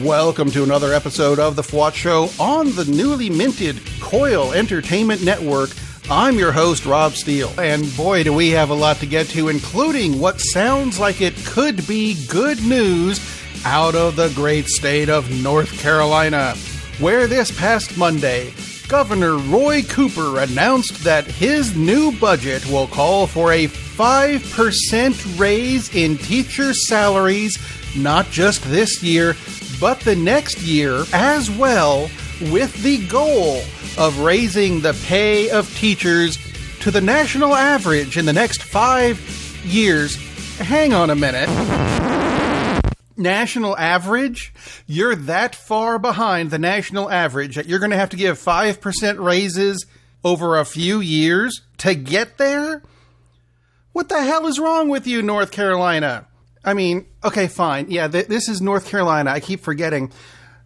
Welcome to another episode of The FWOT Show on the newly minted Coil Entertainment Network. I'm your host, Rob Steele, and boy, do we have a lot to get to, including what sounds like it could be good news out of the great state of North Carolina, where this past Monday, Governor Roy Cooper announced that his new budget will call for a 5% raise in teacher salaries, not just this year, but the next year as well, with the goal of raising the pay of teachers to the national average in the next 5 years. Hang on a minute. National average? You're that far behind the national average that you're going to have to give 5% raises over a few years to get there? What the hell is wrong with you, North Carolina? I mean, okay, fine. Yeah, this is North Carolina. I keep forgetting.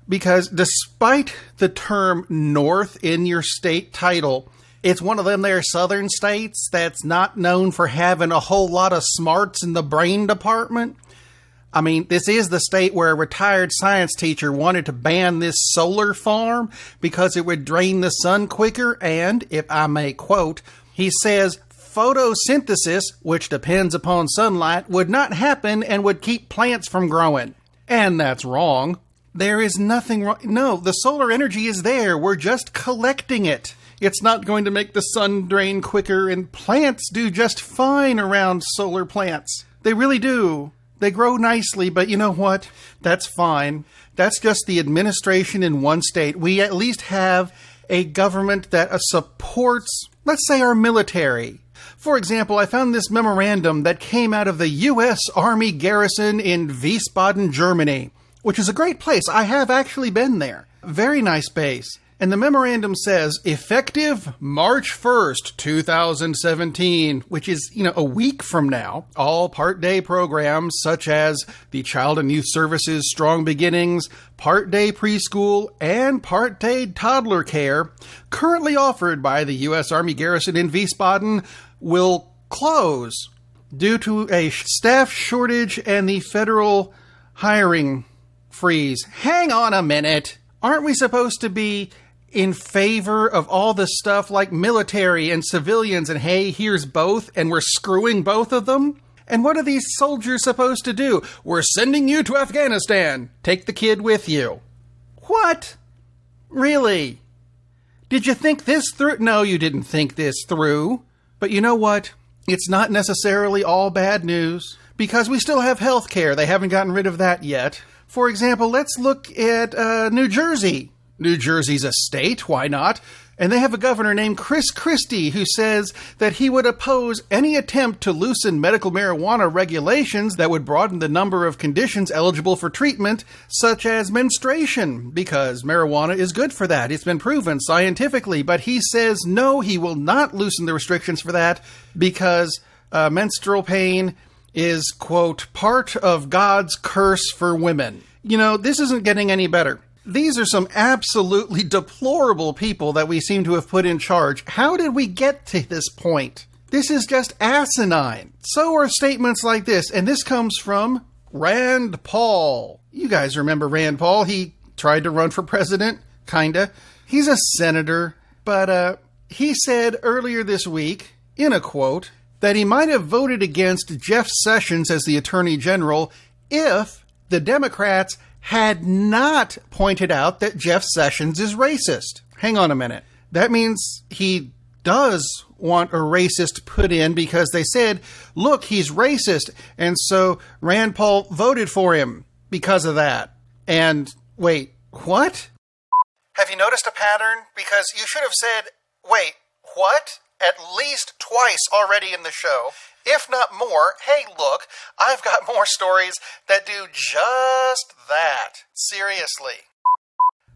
Because despite the term North in your state title, it's one of them there southern states that's not known for having a whole lot of smarts in the brain department. I mean, this is the state where a retired science teacher wanted to ban this solar farm because it would drain the sun quicker and, if I may quote, he says, photosynthesis, which depends upon sunlight, would not happen and would keep plants from growing. And that's wrong. There is nothing wrong. No, the solar energy is there. We're just collecting it. It's not going to make the sun drain quicker, and plants do just fine around solar plants. They really do. They grow nicely, but you know what? That's fine. That's just the administration in one state. We at least have a government that supports, let's say, our military. For example, I found this memorandum that came out of the U.S. Army garrison in Wiesbaden, Germany, which is a great place. I have actually been there. Very nice base. And the memorandum says, effective March 1st, 2017, which is, a week from now, all part-day programs such as the Child and Youth Services Strong Beginnings, part-day preschool, and part-day toddler care currently offered by the U.S. Army garrison in Wiesbaden will close due to a staff shortage and the federal hiring freeze. Hang on a minute. Aren't we supposed to be in favor of all the stuff like military and civilians and hey, here's both, and we're screwing both of them? And what are these soldiers supposed to do? We're sending you to Afghanistan. Take the kid with you. What? Really? Did you think this through? No, you didn't think this through. But you know what? It's not necessarily all bad news, because we still have health care. They haven't gotten rid of that yet. For example, let's look at New Jersey. New Jersey's a state, why not? And they have a governor named Chris Christie who says that he would oppose any attempt to loosen medical marijuana regulations that would broaden the number of conditions eligible for treatment, such as menstruation, because marijuana is good for that. It's been proven scientifically. But he says no, he will not loosen the restrictions for that because menstrual pain is, quote, part of God's curse for women. This isn't getting any better. These are some absolutely deplorable people that we seem to have put in charge. How did we get to this point? This is just asinine. So are statements like this, and this comes from Rand Paul. You guys remember Rand Paul? He tried to run for president, kinda. He's a senator, but he said earlier this week, in a quote, that he might have voted against Jeff Sessions as the Attorney General if the Democrats had not pointed out that Jeff Sessions is racist. Hang on a minute. That means he does want a racist put in because they said, look, he's racist. And so Rand Paul voted for him because of that. And wait, what? Have you noticed a pattern? Because you should have said, wait, what? At least twice already in the show. If not more, hey, look, I've got more stories that do just that. Seriously.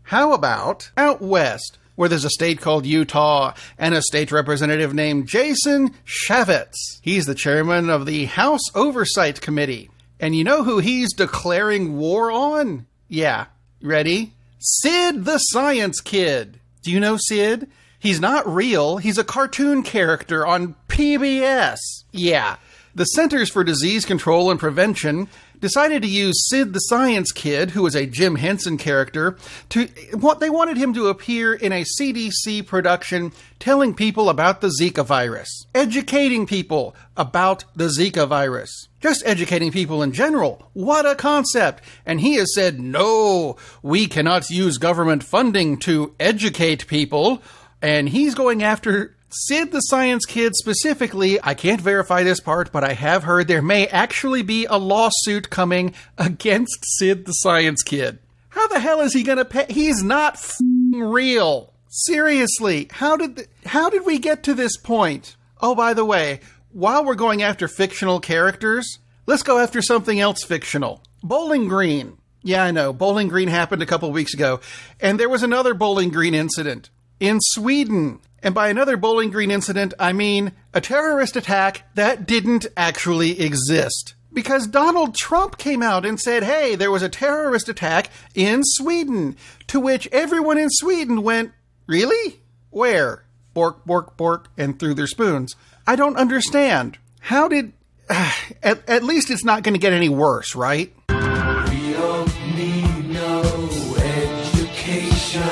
How about out west, where there's a state called Utah and a state representative named Jason Chaffetz? He's the chairman of the House Oversight Committee. And you know who he's declaring war on? Yeah, ready? Sid the Science Kid. Do you know Sid? He's not real. He's a cartoon character on PBS. Yeah. The Centers for Disease Control and Prevention decided to use Sid the Science Kid, who was a Jim Henson character, they wanted him to appear in a CDC production telling people about the Zika virus, educating people about the Zika virus, just educating people in general. What a concept! And he has said, no, we cannot use government funding to educate people, and he's going after Sid the Science Kid specifically. I can't verify this part, but I have heard there may actually be a lawsuit coming against Sid the Science Kid. How the hell is he gonna pay? He's not f***ing real. Seriously, how did we get to this point? Oh, by the way, while we're going after fictional characters, let's go after something else fictional. Bowling Green. Yeah, I know, Bowling Green happened a couple weeks ago, and there was another Bowling Green incident in Sweden. And by another Bowling Green incident, I mean a terrorist attack that didn't actually exist. Because Donald Trump came out and said, hey, there was a terrorist attack in Sweden. To which everyone in Sweden went, really? Where? Bork, bork, bork, and threw their spoons. I don't understand. How did... At least it's not going to get any worse, right? We don't need no education.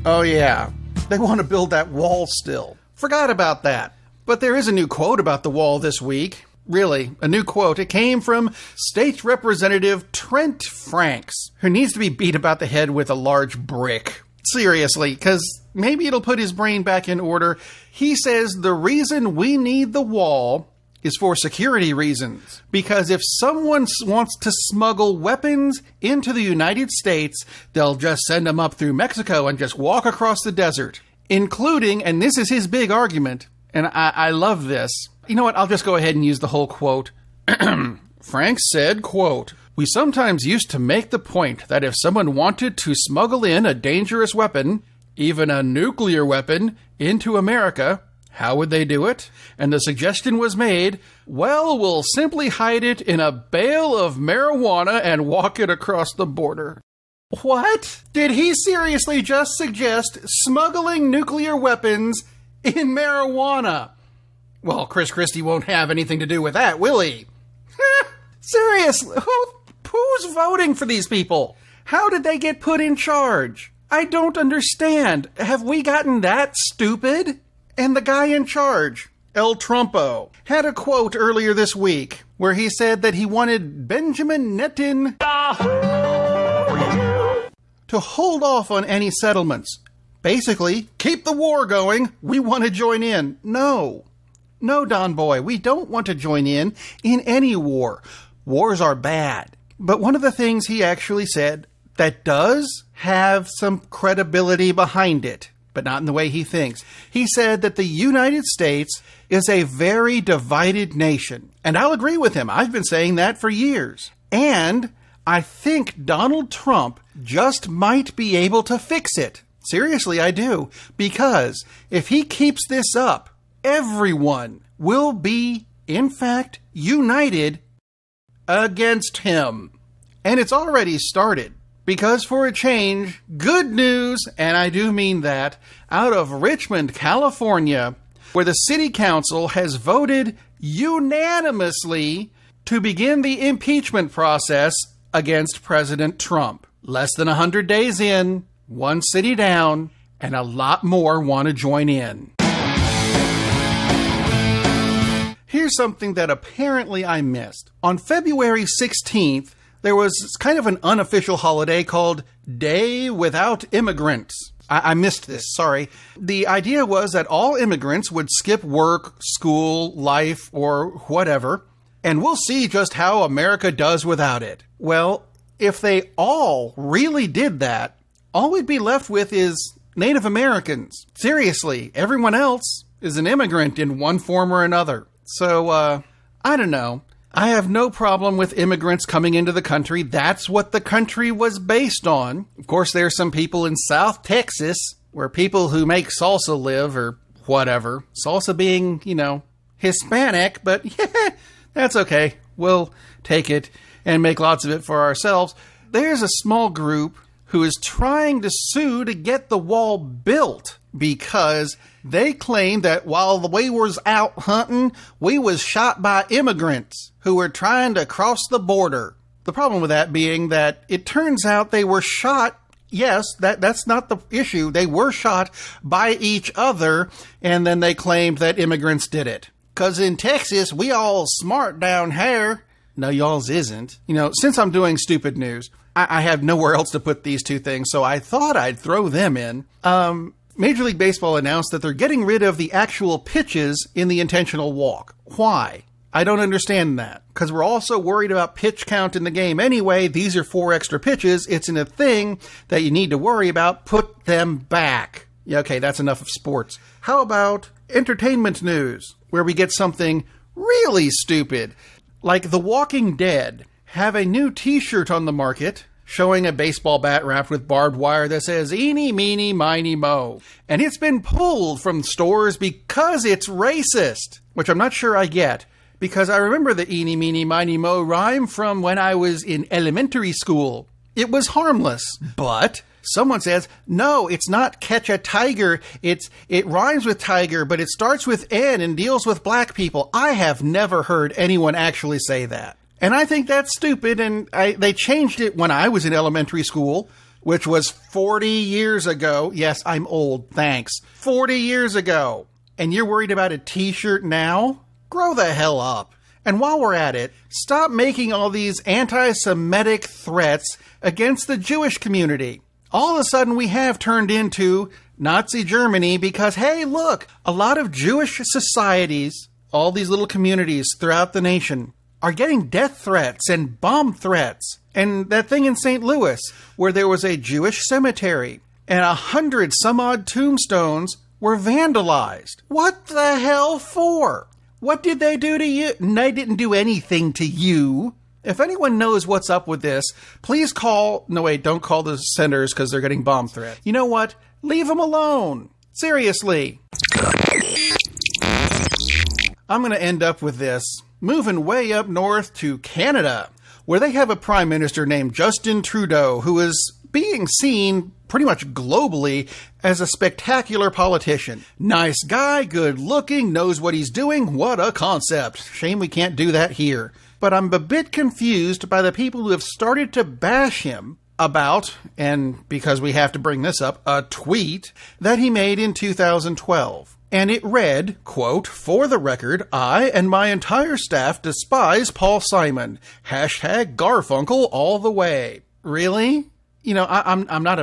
Oh, yeah. They want to build that wall still. Forgot about that. But there is a new quote about the wall this week. Really, a new quote. It came from State Representative Trent Franks, who needs to be beat about the head with a large brick. Seriously, because maybe it'll put his brain back in order. He says the reason we need the wall is for security reasons. Because if someone wants to smuggle weapons into the United States, they'll just send them up through Mexico and just walk across the desert. Including, and this is his big argument, and I love this. You know what, I'll just go ahead and use the whole quote. Frank said, quote, "We sometimes used to make the point that if someone wanted to smuggle in a dangerous weapon, even a nuclear weapon, into America, how would they do it? And the suggestion was made, well, we'll simply hide it in a bale of marijuana and walk it across the border." What? Did he seriously just suggest smuggling nuclear weapons in marijuana? Well, Chris Christie won't have anything to do with that, will he? Seriously, who's voting for these people? How did they get put in charge? I don't understand. Have we gotten that stupid? And the guy in charge, El Trumpo, had a quote earlier this week where he said that he wanted Benjamin Netanyahu to hold off on any settlements. Basically, keep the war going. We want to join in. No, Don Boy, we don't want to join in any war. Wars are bad. But one of the things he actually said that does have some credibility behind it, but not in the way he thinks. He said that the United States is a very divided nation. And I'll agree with him. I've been saying that for years. And I think Donald Trump just might be able to fix it. Seriously, I do. Because if he keeps this up, everyone will be, in fact, united against him. And it's already started. Because for a change, good news, and I do mean that, out of Richmond, California, where the city council has voted unanimously to begin the impeachment process against President Trump. Less than 100 days in, one city down, and a lot more want to join in. Here's something that apparently I missed. On February 16th, there was kind of an unofficial holiday called Day Without Immigrants. I missed this, sorry. The idea was that all immigrants would skip work, school, life, or whatever, and we'll see just how America does without it. Well, if they all really did that, all we'd be left with is Native Americans. Seriously, everyone else is an immigrant in one form or another. So, I don't know. I have no problem with immigrants coming into the country. That's what the country was based on. Of course, there's some people in South Texas where people who make salsa live or whatever. Salsa being, Hispanic, but yeah, that's okay. We'll take it and make lots of it for ourselves. There's a small group who is trying to sue to get the wall built because they claimed that while we was out hunting, we was shot by immigrants who were trying to cross the border. The problem with that being that it turns out they were shot. Yes, that's not the issue. They were shot by each other, and then they claimed that immigrants did it. 'Cause in Texas, we all smart down here. No, y'all's isn't. Since I'm doing stupid news, I have nowhere else to put these two things, so I thought I'd throw them in. Major League Baseball announced that they're getting rid of the actual pitches in the intentional walk. Why? I don't understand that. Because we're also worried about pitch count in the game anyway. These are 4 extra pitches. It's in a thing that you need to worry about. Put them back. Yeah, okay, that's enough of sports. How about entertainment news, where we get something really stupid? Like The Walking Dead have a new t-shirt on the market showing a baseball bat wrapped with barbed wire that says, "Eeny, meeny, miny, mo." And it's been pulled from stores because it's racist, which I'm not sure I get. Because I remember the "eeny, meeny, miny, mo" rhyme from when I was in elementary school. It was harmless. But someone says, no, it's not catch a tiger. It rhymes with tiger, but it starts with N and deals with black people. I have never heard anyone actually say that. And I think that's stupid, and they changed it when I was in elementary school, which was 40 years ago. Yes, I'm old, thanks. 40 years ago. And you're worried about a t-shirt now? Grow the hell up. And while we're at it, stop making all these anti-Semitic threats against the Jewish community. All of a sudden we have turned into Nazi Germany because, hey, look, a lot of Jewish societies, all these little communities throughout the nation, are getting death threats and bomb threats. And that thing in St. Louis, where there was a Jewish cemetery and 100 some odd tombstones were vandalized. What the hell for? What did they do to you? They didn't do anything to you. If anyone knows what's up with this, please call... No, wait, don't call the centers because they're getting bomb threats. You know what? Leave them alone. Seriously. I'm going to end up with this. Moving way up north to Canada, where they have a prime minister named Justin Trudeau, who is being seen pretty much globally as a spectacular politician. Nice guy, good looking, knows what he's doing. What a concept. Shame we can't do that here. But I'm a bit confused by the people who have started to bash him about, and because we have to bring this up, a tweet that he made in 2012. And it read, quote, "For the record, I and my entire staff despise Paul Simon. Hashtag Garfunkel all the way." Really? I'm not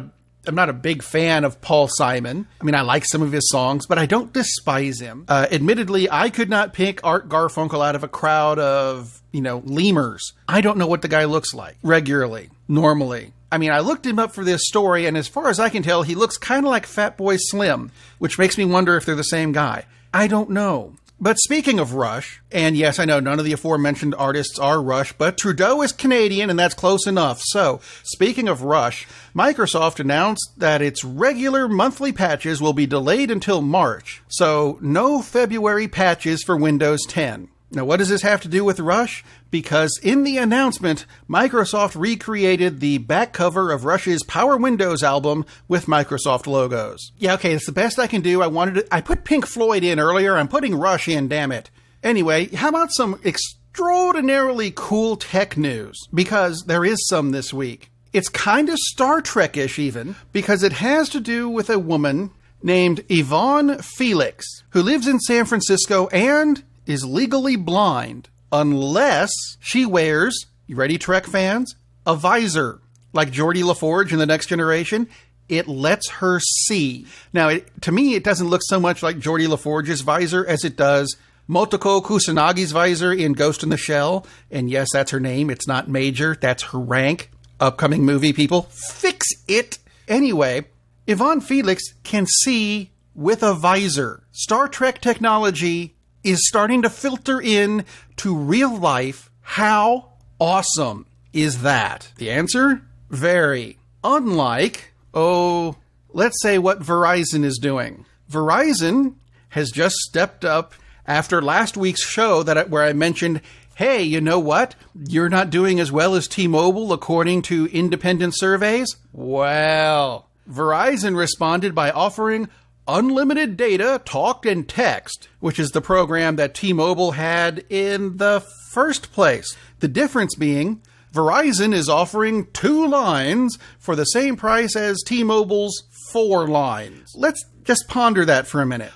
a big fan of Paul Simon. I mean, I like some of his songs, but I don't despise him. Admittedly, I could not pick Art Garfunkel out of a crowd of, lemurs. I don't know what the guy looks like regularly, normally. I mean, I looked him up for this story, and as far as I can tell, he looks kind of like Fatboy Slim, which makes me wonder if they're the same guy. I don't know. But speaking of Rush, and yes, I know none of the aforementioned artists are Rush, but Trudeau is Canadian, and that's close enough. So, speaking of Rush, Microsoft announced that its regular monthly patches will be delayed until March. So, no February patches for Windows 10. Now, what does this have to do with Rush? Because in the announcement, Microsoft recreated the back cover of Rush's Power Windows album with Microsoft logos. Yeah, okay, it's the best I can do. I put Pink Floyd in earlier. I'm putting Rush in, damn it. Anyway, how about some extraordinarily cool tech news? Because there is some this week. It's kind of Star Trek-ish even, because it has to do with a woman named Yvonne Felix, who lives in San Francisco and is legally blind unless she wears, you ready Trek fans, a visor. Like Geordi LaForge in The Next Generation, it lets her see. Now, to me, it doesn't look so much like Geordi LaForge's visor as it does Motoko Kusanagi's visor in Ghost in the Shell. And yes, that's her name. It's not Major. That's her rank. Upcoming movie, people. Fix it! Anyway, Yvonne Felix can see with a visor. Star Trek technology is starting to filter in to real life. How awesome is that? The answer? Very. Unlike, let's say what Verizon is doing. Verizon has just stepped up after last week's show where I mentioned, hey, you know what? You're not doing as well as T-Mobile according to independent surveys. Well, Verizon responded by offering unlimited data, talk, and text, which is the program that T-Mobile had in the first place. The difference being, Verizon is offering 2 lines for the same price as T-Mobile's 4 lines. Let's just ponder that for a minute.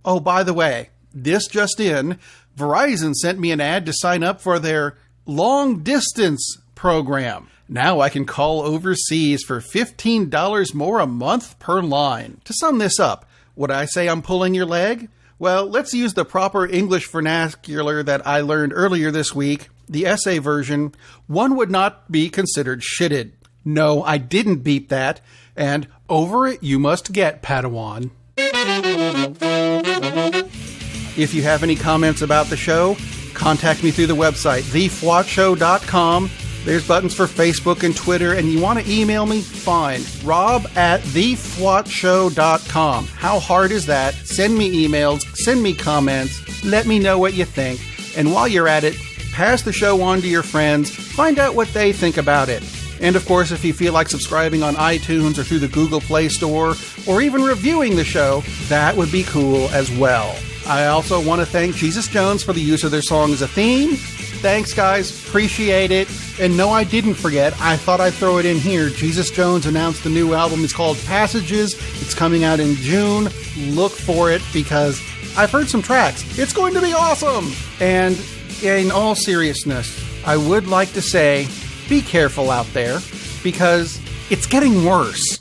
Oh, by the way, this just in, Verizon sent me an ad to sign up for their long-distance program. Now I can call overseas for $15 more a month per line. To sum this up, would I say I'm pulling your leg? Well, let's use the proper English vernacular that I learned earlier this week, the essay version. One would not be considered shitted. No, I didn't beep that, and over it you must get, Padawan. If you have any comments about the show, contact me through the website, thefwotshow.com. There's buttons for Facebook and Twitter, and you want to email me? Fine. rob@thefwotshow.com. How hard is that? Send me emails, send me comments, let me know what you think. And while you're at it, pass the show on to your friends, find out what they think about it. And of course, if you feel like subscribing on iTunes or through the Google Play Store, or even reviewing the show, that would be cool as well. I also want to thank Jesus Jones for the use of their song as a theme. Thanks, guys. Appreciate it. And no, I didn't forget. I thought I'd throw it in here. Jesus Jones announced the new album. It's called Passages. It's coming out in June. Look for it because I've heard some tracks. It's going to be awesome. And in all seriousness, I would like to say, be careful out there because it's getting worse.